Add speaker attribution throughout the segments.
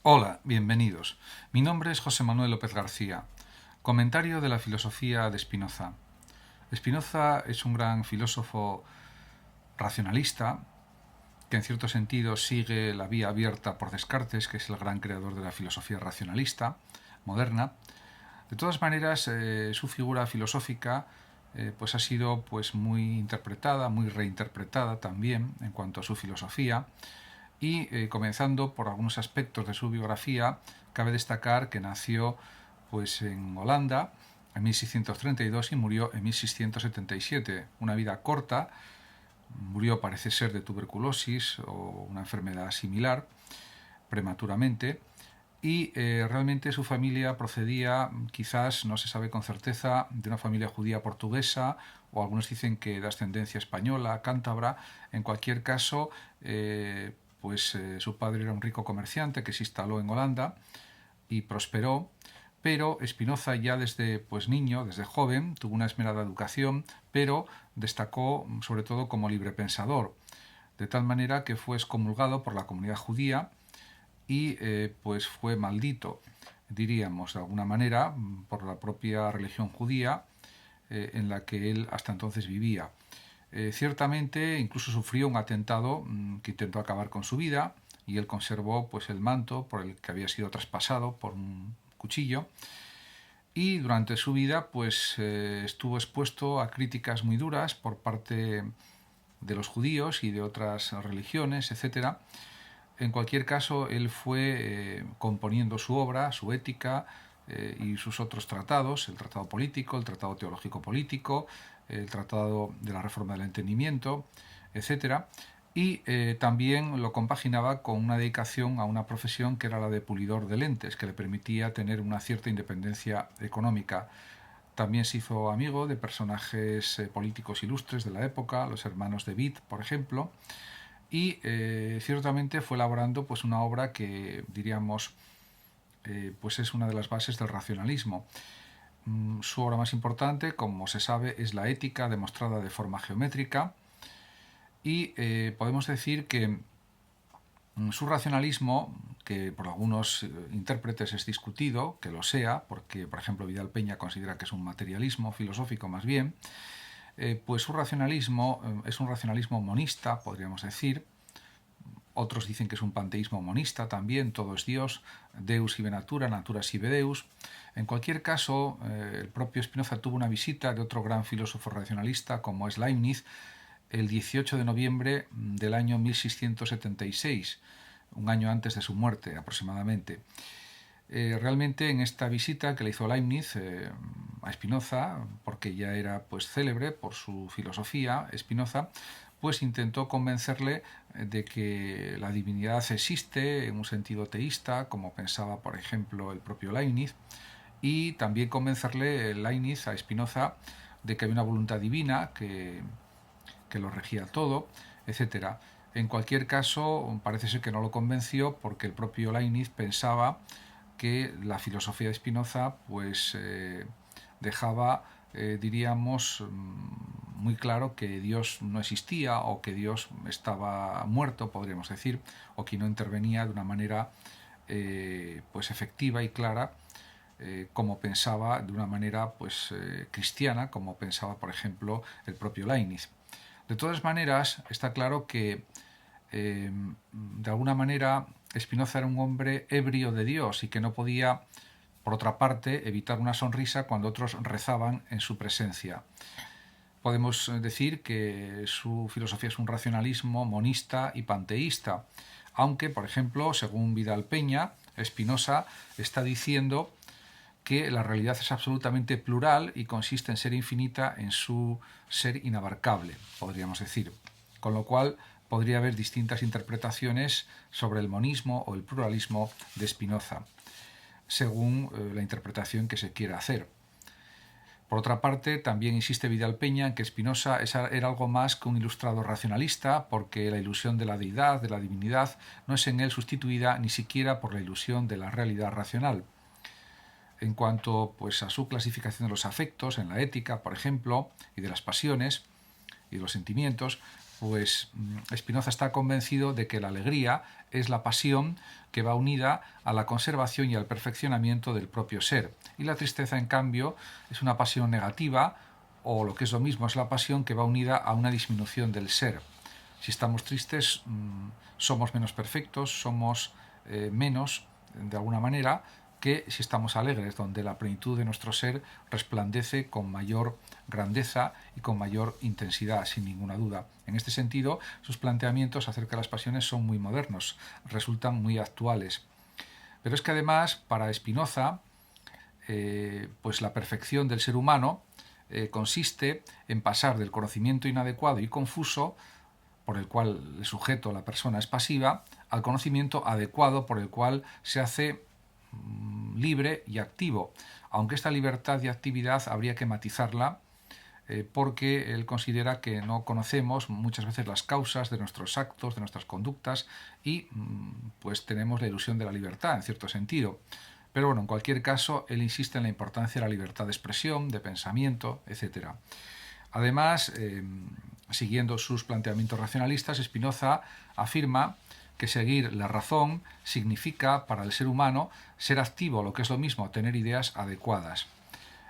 Speaker 1: Hola, bienvenidos. Mi nombre es José Manuel López García. Comentario de la filosofía de Spinoza. Spinoza es un gran filósofo racionalista que en cierto sentido sigue la vía abierta por Descartes, que es el gran creador de la filosofía racionalista moderna. De todas maneras, su figura filosófica pues ha sido pues muy interpretada, muy reinterpretada también en cuanto a su filosofía. Y comenzando por algunos aspectos de su biografía, cabe destacar que nació pues en Holanda en 1632 y murió en 1677. Una vida corta, murió parece ser de tuberculosis o una enfermedad similar prematuramente. Y realmente su familia procedía, quizás no se sabe con certeza, de una familia judía portuguesa, o algunos dicen que de ascendencia española, cántabra. En cualquier caso, su padre era un rico comerciante que se instaló en Holanda y prosperó, pero Spinoza ya desde pues niño, desde joven, tuvo una esmerada educación, pero destacó sobre todo como librepensador, de tal manera que fue excomulgado por la comunidad judía y pues fue maldito, diríamos de alguna manera, por la propia religión judía en la que él hasta entonces vivía. Ciertamente incluso sufrió un atentado que intentó acabar con su vida, y él conservó pues el manto por el que había sido traspasado por un cuchillo, y durante su vida estuvo expuesto a críticas muy duras por parte de los judíos y de otras religiones, etcétera. En cualquier caso, él fue componiendo su obra, su ética y sus otros tratados, el tratado político, el tratado teológico político, el tratado de la reforma del entendimiento, etcétera. Y también lo compaginaba con una dedicación a una profesión que era la de pulidor de lentes, que le permitía tener una cierta independencia económica. También se hizo amigo de personajes políticos ilustres de la época, los hermanos de Witt, por ejemplo, y ciertamente fue elaborando pues una obra que diríamos pues es una de las bases del racionalismo. Su obra más importante, como se sabe, es la Ética demostrada de forma geométrica, y podemos decir que su racionalismo, que por algunos intérpretes es discutido, que lo sea, porque por ejemplo Vidal Peña considera que es un materialismo filosófico más bien, pues su racionalismo es un racionalismo monista, podríamos decir. Otros dicen que es un panteísmo monista también, todo es Dios, Deus sive natura, natura sive Deus. En cualquier caso, el propio Spinoza tuvo una visita de otro gran filósofo racionalista como es Leibniz el 18 de noviembre del año 1676, un año antes de su muerte aproximadamente. Realmente en esta visita que le hizo Leibniz a Spinoza, porque ya era pues célebre por su filosofía, Spinoza pues intentó convencerle de que la divinidad existe en un sentido teísta, como pensaba por ejemplo el propio Leibniz, y también convencerle Leibniz a Spinoza de que había una voluntad divina que lo regía todo, etcétera. En cualquier caso, parece ser que no lo convenció, porque el propio Leibniz pensaba que la filosofía de Spinoza dejaba, diríamos, muy claro que Dios no existía, o que Dios estaba muerto, podríamos decir, o que no intervenía de una manera efectiva y clara, como pensaba, de una manera cristiana, como pensaba por ejemplo el propio Leibniz. De todas maneras, está claro que de alguna manera Spinoza era un hombre ebrio de Dios y que no podía, por otra parte, evitar una sonrisa cuando otros rezaban en su presencia. Podemos decir que su filosofía es un racionalismo monista y panteísta, aunque, por ejemplo, según Vidal Peña, Spinoza está diciendo que la realidad es absolutamente plural y consiste en ser infinita en su ser inabarcable, podríamos decir. Con lo cual podría haber distintas interpretaciones sobre el monismo o el pluralismo de Spinoza, según la interpretación que se quiera hacer. Por otra parte, también insiste Vidal Peña en que Spinoza era algo más que un ilustrado racionalista, porque la ilusión de la deidad, de la divinidad, no es en él sustituida ni siquiera por la ilusión de la realidad racional. En cuanto a su clasificación de los afectos en la ética, por ejemplo, y de las pasiones y de los sentimientos, pues Spinoza está convencido de que la alegría es la pasión que va unida a la conservación y al perfeccionamiento del propio ser. Y la tristeza, en cambio, es una pasión negativa, o lo que es lo mismo, es la pasión que va unida a una disminución del ser. Si estamos tristes, somos menos perfectos, somos menos, de alguna manera, que si estamos alegres, donde la plenitud de nuestro ser resplandece con mayor grandeza y con mayor intensidad, sin ninguna duda. En este sentido, sus planteamientos acerca de las pasiones son muy modernos, resultan muy actuales. Pero es que además, para Spinoza, pues la perfección del ser humano consiste en pasar del conocimiento inadecuado y confuso, por el cual el sujeto, la persona, es pasiva, al conocimiento adecuado por el cual se hace libre y activo, aunque esta libertad y actividad habría que matizarla porque él considera que no conocemos muchas veces las causas de nuestros actos, de nuestras conductas y pues tenemos la ilusión de la libertad en cierto sentido. Pero bueno, en cualquier caso, él insiste en la importancia de la libertad de expresión, de pensamiento, etc. Además, siguiendo sus planteamientos racionalistas, Spinoza afirma que seguir la razón significa para el ser humano ser activo, lo que es lo mismo, tener ideas adecuadas.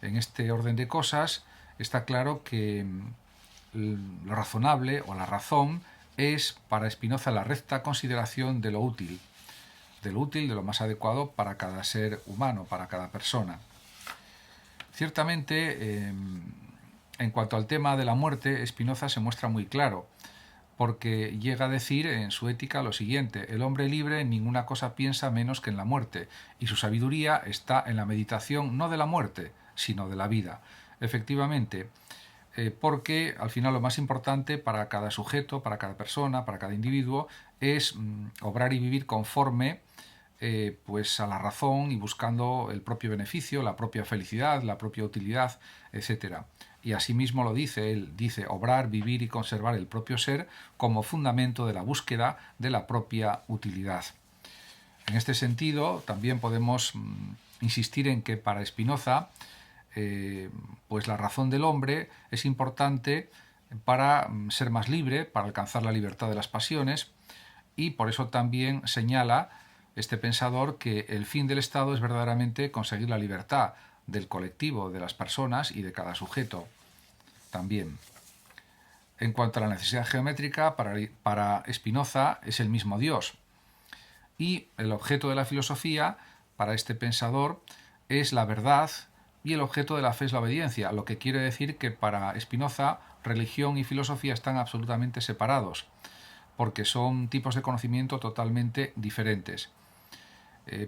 Speaker 1: En este orden de cosas está claro que lo razonable o la razón es para Spinoza la recta consideración de lo útil, de lo más adecuado para cada ser humano, para cada persona. Ciertamente, en cuanto al tema de la muerte, Spinoza se muestra muy claro, porque llega a decir en su Ética lo siguiente: el hombre libre en ninguna cosa piensa menos que en la muerte, y su sabiduría está en la meditación no de la muerte, sino de la vida. Efectivamente, porque al final lo más importante para cada sujeto, para cada persona, para cada individuo, es obrar y vivir conforme pues a la razón y buscando el propio beneficio, la propia felicidad, la propia utilidad, etc. Y asimismo lo dice, él dice obrar, vivir y conservar el propio ser como fundamento de la búsqueda de la propia utilidad. En este sentido, también podemos insistir en que para Spinoza, pues la razón del hombre es importante para ser más libre, para alcanzar la libertad de las pasiones, y por eso también señala este pensador que el fin del Estado es verdaderamente conseguir la libertad del colectivo, de las personas y de cada sujeto también. En cuanto a la necesidad geométrica, para Spinoza es el mismo Dios. Y el objeto de la filosofía, para este pensador, es la verdad, y el objeto de la fe es la obediencia, lo que quiere decir que para Spinoza religión y filosofía están absolutamente separados, porque son tipos de conocimiento totalmente diferentes,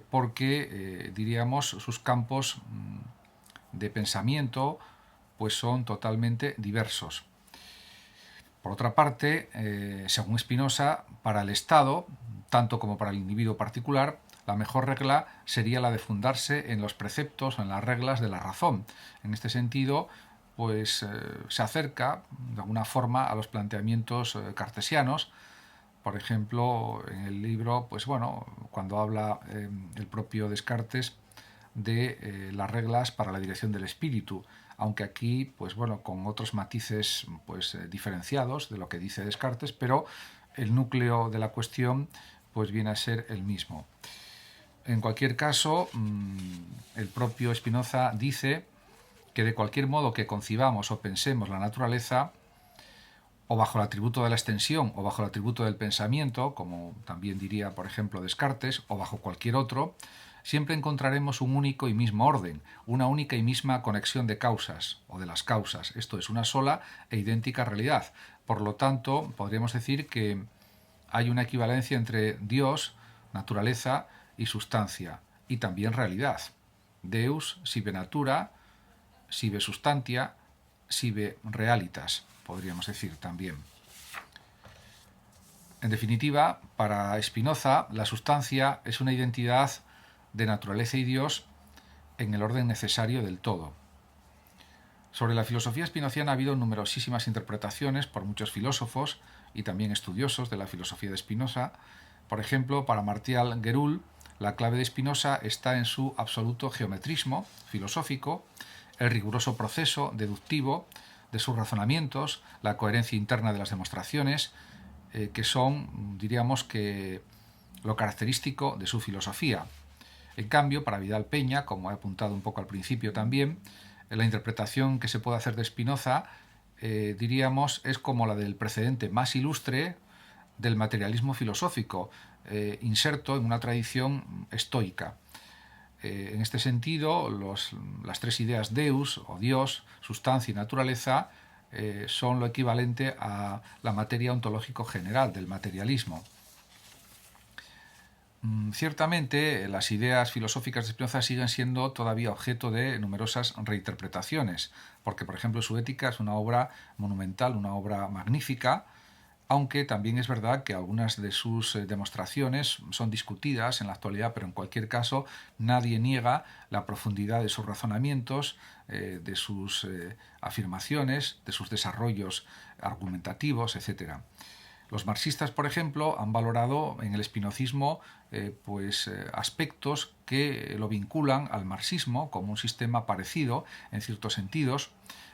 Speaker 1: porque diríamos sus campos de pensamiento pues son totalmente diversos. Por otra parte, según Spinoza, para el Estado, tanto como para el individuo particular, la mejor regla sería la de fundarse en los preceptos, en las reglas de la razón. En este sentido, pues se acerca de alguna forma a los planteamientos cartesianos. Por ejemplo, en el libro, pues bueno, cuando habla el propio Descartes de las reglas para la dirección del espíritu, aunque aquí, pues bueno, con otros matices pues diferenciados de lo que dice Descartes, pero el núcleo de la cuestión pues viene a ser el mismo. En cualquier caso, el propio Spinoza dice que de cualquier modo que concibamos o pensemos la naturaleza, o bajo el atributo de la extensión o bajo el atributo del pensamiento, como también diría, por ejemplo, Descartes, o bajo cualquier otro, siempre encontraremos un único y mismo orden, una única y misma conexión de causas o de las causas. Esto es una sola e idéntica realidad. Por lo tanto, podríamos decir que hay una equivalencia entre Dios, naturaleza y sustancia, y también realidad. Deus sive natura, sive substantia, sive realitas, podríamos decir también. En definitiva, para Spinoza, la sustancia es una identidad de naturaleza y Dios en el orden necesario del todo. Sobre la filosofía spinoziana ha habido numerosísimas interpretaciones por muchos filósofos y también estudiosos de la filosofía de Spinoza. Por ejemplo, para Martial Gerould, la clave de Spinoza está en su absoluto geometrismo filosófico, el riguroso proceso deductivo de sus razonamientos, la coherencia interna de las demostraciones, que son, diríamos que, lo característico de su filosofía. En cambio, para Vidal Peña, como he apuntado un poco al principio también, la interpretación que se puede hacer de Spinoza, diríamos, es como la del precedente más ilustre del materialismo filosófico, inserto en una tradición estoica. En este sentido, las tres ideas Deus o Dios, sustancia y naturaleza, son lo equivalente a la materia ontológico general del materialismo. Ciertamente, las ideas filosóficas de Spinoza siguen siendo todavía objeto de numerosas reinterpretaciones, porque, por ejemplo, su Ética es una obra monumental, una obra magnífica, aunque también es verdad que algunas de sus demostraciones son discutidas en la actualidad, pero en cualquier caso nadie niega la profundidad de sus razonamientos, de sus afirmaciones, de sus desarrollos argumentativos, etc. Los marxistas, por ejemplo, han valorado en el espinocismo aspectos que lo vinculan al marxismo como un sistema parecido en ciertos sentidos.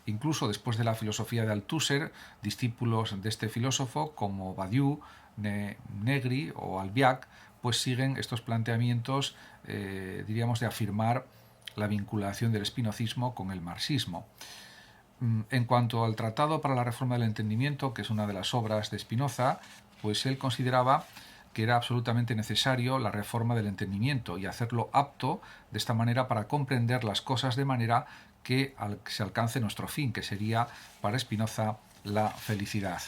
Speaker 1: Incluso después de la filosofía de Althusser, discípulos de este filósofo como Badiou, Negri o Albiach, pues siguen estos planteamientos, diríamos, de afirmar la vinculación del espinocismo con el marxismo. En cuanto al Tratado para la Reforma del Entendimiento, que es una de las obras de Spinoza, pues él consideraba que era absolutamente necesario la reforma del entendimiento y hacerlo apto de esta manera para comprender las cosas de manera que se alcance nuestro fin, que sería para Spinoza la felicidad.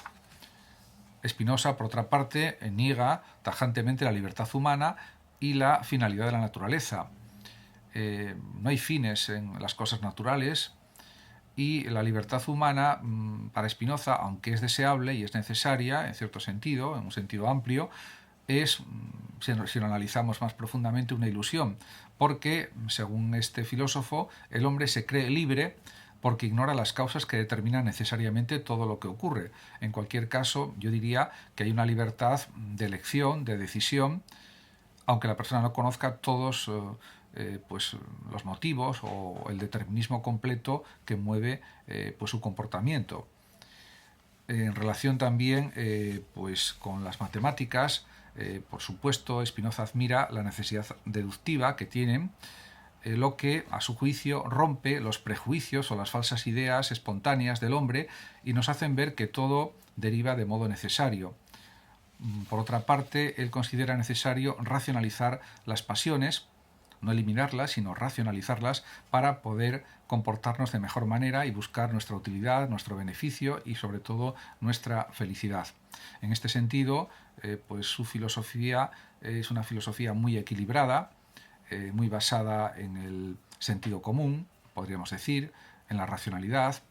Speaker 1: Spinoza, por otra parte, niega tajantemente la libertad humana y la finalidad de la naturaleza. No hay fines en las cosas naturales, y la libertad humana, para Spinoza, aunque es deseable y es necesaria en cierto sentido, en un sentido amplio, es, si lo analizamos más profundamente, una ilusión, porque, según este filósofo, el hombre se cree libre porque ignora las causas que determinan necesariamente todo lo que ocurre. En cualquier caso, yo diría que hay una libertad de elección, de decisión, aunque la persona no conozca todos los motivos o el determinismo completo que mueve su comportamiento. En relación también con las matemáticas, por supuesto, Spinoza admira la necesidad deductiva que tienen, lo que, a su juicio, rompe los prejuicios o las falsas ideas espontáneas del hombre y nos hacen ver que todo deriva de modo necesario. Por otra parte, él considera necesario racionalizar las pasiones, no eliminarlas, sino racionalizarlas para poder comportarnos de mejor manera y buscar nuestra utilidad, nuestro beneficio y sobre todo nuestra felicidad. En este sentido, su filosofía es una filosofía muy equilibrada, muy basada en el sentido común, podríamos decir, en la racionalidad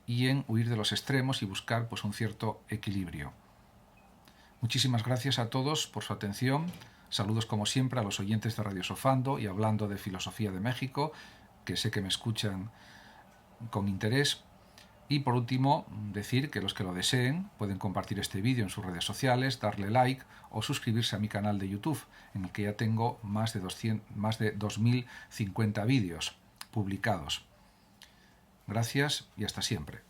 Speaker 1: y en huir de los extremos y buscar un cierto equilibrio. Muchísimas gracias a todos por su atención. Saludos como siempre a los oyentes de Radio Sofando y hablando de Filosofía de México, que sé que me escuchan con interés. Y por último, decir que los que lo deseen pueden compartir este vídeo en sus redes sociales, darle like o suscribirse a mi canal de YouTube, en el que ya tengo más de 2050 vídeos publicados. Gracias y hasta siempre.